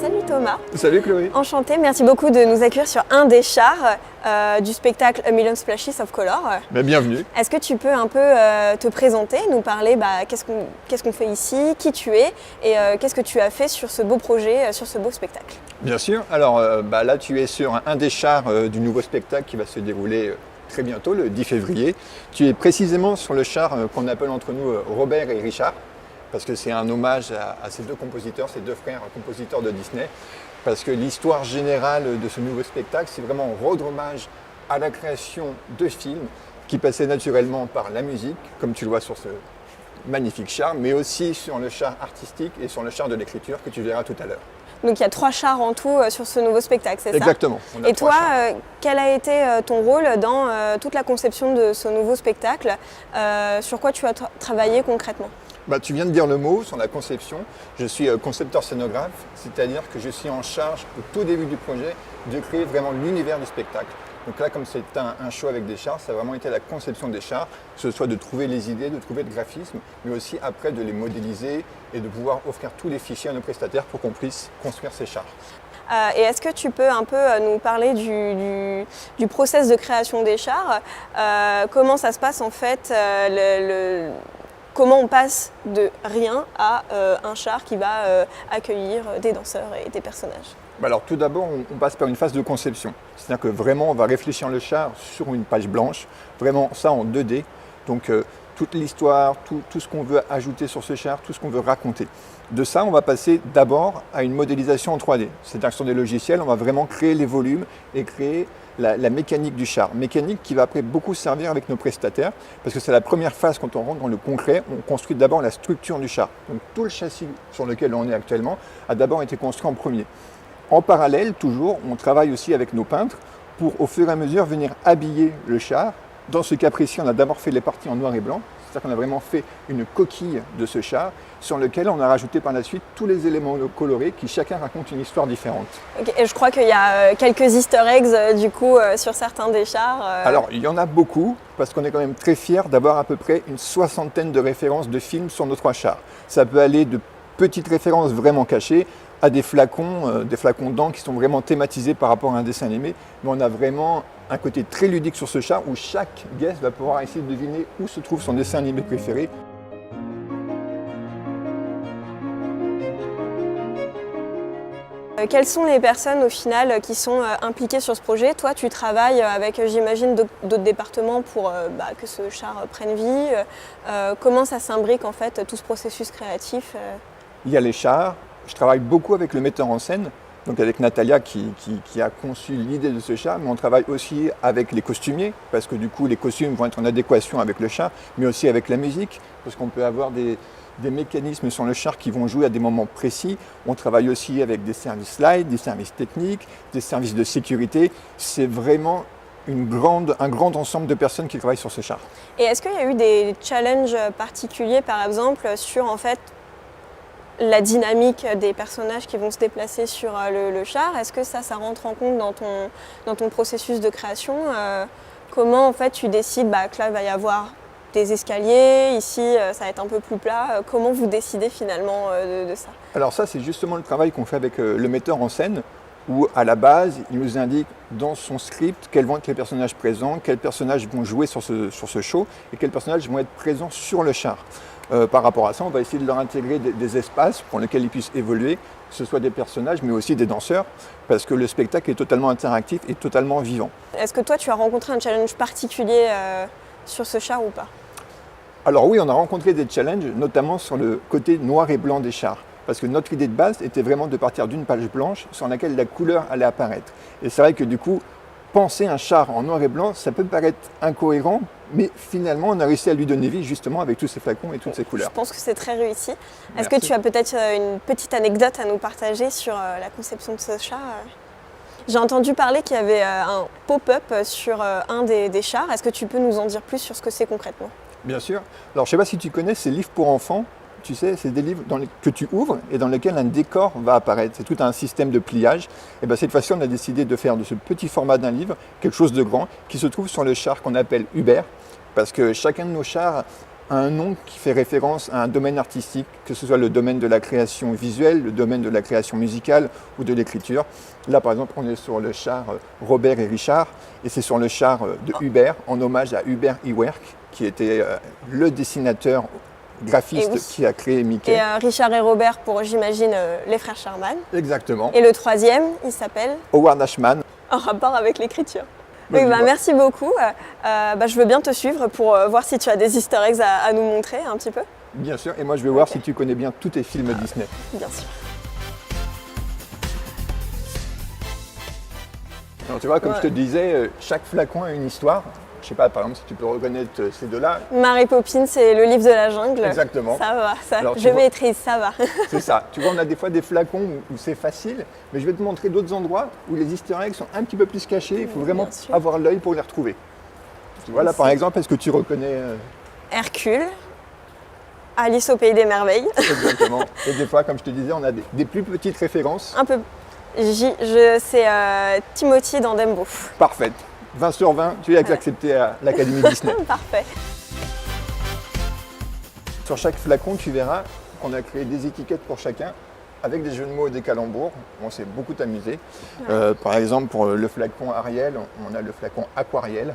Salut Thomas. Salut Chloé. Enchanté, merci beaucoup de nous accueillir sur un des chars du spectacle A Million Splashes of Color. Bienvenue. Est-ce que tu peux un peu te présenter, nous parler qu'est-ce qu'on fait ici, qui tu es et qu'est-ce que tu as fait sur ce beau projet, sur ce beau spectacle? Bien sûr. Alors là, tu es sur un des chars du nouveau spectacle qui va se dérouler très bientôt, le 10 février. Tu es précisément sur le char qu'on appelle entre nous Robert et Richard, parce que c'est un hommage à ces deux compositeurs, ces deux frères compositeurs de Disney, parce que l'histoire générale de ce nouveau spectacle, c'est vraiment rendre hommage à la création de films qui passaient naturellement par la musique, comme tu le vois sur ce magnifique char, mais aussi sur le char artistique et sur le char de l'écriture que tu verras tout à l'heure. Donc il y a 3 chars en tout sur ce nouveau spectacle, c'est ça? Exactement. Et toi, quel a été ton rôle dans toute la conception de ce nouveau spectacle? Sur quoi tu as travaillé concrètement? Tu viens de dire le mot sur la conception. Je suis concepteur scénographe, c'est-à-dire que je suis en charge au tout début du projet de créer vraiment l'univers du spectacle. Donc là, comme c'est un show avec des chars, ça a vraiment été la conception des chars, que ce soit de trouver les idées, de trouver le graphisme, mais aussi après de les modéliser et de pouvoir offrir tous les fichiers à nos prestataires pour qu'on puisse construire ces chars. Et est-ce que tu peux un peu nous parler du process de création des chars? Comment ça se passe en fait Comment on passe de rien à un char qui va accueillir des danseurs et des personnages? Alors tout d'abord, on passe par une phase de conception. C'est-à-dire que vraiment, on va réfléchir le char sur une page blanche, vraiment ça en 2D. Donc toute l'histoire, tout ce qu'on veut ajouter sur ce char, tout ce qu'on veut raconter. De ça, on va passer d'abord à une modélisation en 3D. C'est-à-dire que sur des logiciels, on va vraiment créer les volumes et créer la mécanique du char. Mécanique qui va après beaucoup servir avec nos prestataires, parce que c'est la première phase quand on rentre dans le concret. On construit d'abord la structure du char. Donc tout le châssis sur lequel on est actuellement a d'abord été construit en premier. En parallèle, toujours, on travaille aussi avec nos peintres pour, au fur et à mesure, venir habiller le char. Dans ce cas précis, on a d'abord fait les parties en noir et blanc. C'est-à-dire qu'on a vraiment fait une coquille de ce char sur lequel on a rajouté par la suite tous les éléments colorés qui chacun racontent une histoire différente. Okay, et je crois qu'il y a quelques easter eggs du coup sur certains des chars. Alors il y en a beaucoup parce qu'on est quand même très fiers d'avoir à peu près une 60aine de références de films sur nos 3 chars. Ça peut aller de petites références vraiment cachées à des flacons d'encre qui sont vraiment thématisés par rapport à un dessin animé. Mais on a vraiment un côté très ludique sur ce char où chaque guest va pouvoir essayer de deviner où se trouve son dessin animé préféré. Quelles sont les personnes au final qui sont impliquées sur ce projet? Toi, tu travailles avec, j'imagine, d'autres départements pour que ce char prenne vie. Comment ça s'imbrique en fait tout ce processus créatif? Il y a les chars. Je travaille beaucoup avec le metteur en scène, donc avec Natalia qui a conçu l'idée de ce char, mais on travaille aussi avec les costumiers, parce que du coup les costumes vont être en adéquation avec le char, mais aussi avec la musique, parce qu'on peut avoir des mécanismes sur le char qui vont jouer à des moments précis. On travaille aussi avec des services light, des services techniques, des services de sécurité. C'est vraiment un grand ensemble de personnes qui travaillent sur ce char. Et est-ce qu'il y a eu des challenges particuliers, par exemple, sur en fait la dynamique des personnages qui vont se déplacer sur le char? Est-ce que ça rentre en compte dans ton processus de création? Comment en fait tu décides que là il va y avoir des escaliers, ici ça va être un peu plus plat? Comment vous décidez finalement de ça? Alors ça, c'est justement le travail qu'on fait avec le metteur en scène, où à la base, il nous indique dans son script quels vont être les personnages présents, quels personnages vont jouer sur ce show et quels personnages vont être présents sur le char. Par rapport à ça, on va essayer de leur intégrer des espaces pour lesquels ils puissent évoluer, que ce soit des personnages mais aussi des danseurs, parce que le spectacle est totalement interactif et totalement vivant. Est-ce que toi tu as rencontré un challenge particulier sur ce char ou pas? Alors oui, on a rencontré des challenges, notamment sur le côté noir et blanc des chars. Parce que notre idée de base était vraiment de partir d'une page blanche sur laquelle la couleur allait apparaître. Et c'est vrai que du coup, penser un char en noir et blanc, ça peut paraître incohérent, mais finalement, on a réussi à lui donner vie justement avec tous ces flacons et toutes ces couleurs. Je pense que c'est très réussi. Est-ce Merci. que tu as peut-être une petite anecdote à nous partager sur la conception de ce char? J'ai entendu parler qu'il y avait un pop-up sur un des chars. Est-ce que tu peux nous en dire plus sur ce que c'est concrètement? Bien sûr. Alors, je ne sais pas si tu connais ces livres pour enfants. Tu sais, c'est des livres que tu ouvres et dans lesquels un décor va apparaître. C'est tout un système de pliage. Et cette fois-ci, on a décidé de faire de ce petit format d'un livre quelque chose de grand qui se trouve sur le char qu'on appelle Hubert. Parce que chacun de nos chars un nom qui fait référence à un domaine artistique, que ce soit le domaine de la création visuelle, le domaine de la création musicale ou de l'écriture. Là, par exemple, on est sur le char Robert et Richard, et c'est sur le char de Hubert, en hommage à Hubert Iwerk, qui était le dessinateur graphiste qui a créé Mickey. Et Richard et Robert pour, j'imagine, les frères Sherman. Exactement. Et le troisième, il s'appelle Howard Ashman. En rapport avec l'écriture. Oui, merci beaucoup. Je veux bien te suivre pour voir si tu as des easter eggs à nous montrer un petit peu. Bien sûr, et moi je vais voir si tu connais bien tous tes films Disney. Bien sûr. Alors, tu vois, comme je te disais, chaque flacon a une histoire. Je sais pas, par exemple, si tu peux reconnaître ces deux-là. Mary Poppins, c'est le livre de la jungle. Exactement. Ça va, ça. Alors, je maîtrise, ça va. C'est ça. Tu vois, on a des fois des flacons où c'est facile, mais je vais te montrer d'autres endroits où les easter eggs sont un petit peu plus cachés. Il faut vraiment avoir l'œil pour les retrouver. Tu vois, là, par exemple, est-ce que tu reconnais Hercule, Alice au Pays des Merveilles. Exactement. Et des fois, comme je te disais, on a des plus petites références. Un peu. C'est Timothy dans Dumbo. Parfait. 20 sur 20, tu es accepté à l'Académie Disney. Parfait. Sur chaque flacon, tu verras qu'on a créé des étiquettes pour chacun avec des jeux de mots et des calembours. On s'est beaucoup amusé. Par exemple, pour le flacon Ariel, on a le flacon Aquariel.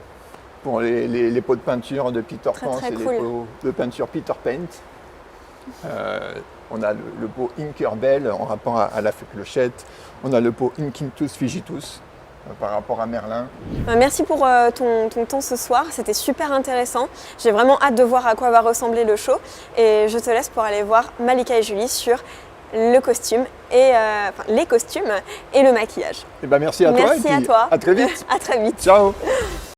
Pour les pots de peinture de Peter Pan, c'est les pots de peinture Peter Paint. On a le pot Inkerbell en rapport à la clochette. On a le pot Inquintus Figitus par rapport à Merlin. Merci pour ton temps ce soir, c'était super intéressant. J'ai vraiment hâte de voir à quoi va ressembler le show et je te laisse pour aller voir Malika et Julie sur le costume et les costumes et le maquillage. Et merci à toi. Merci à toi. À très vite. À très vite. Ciao.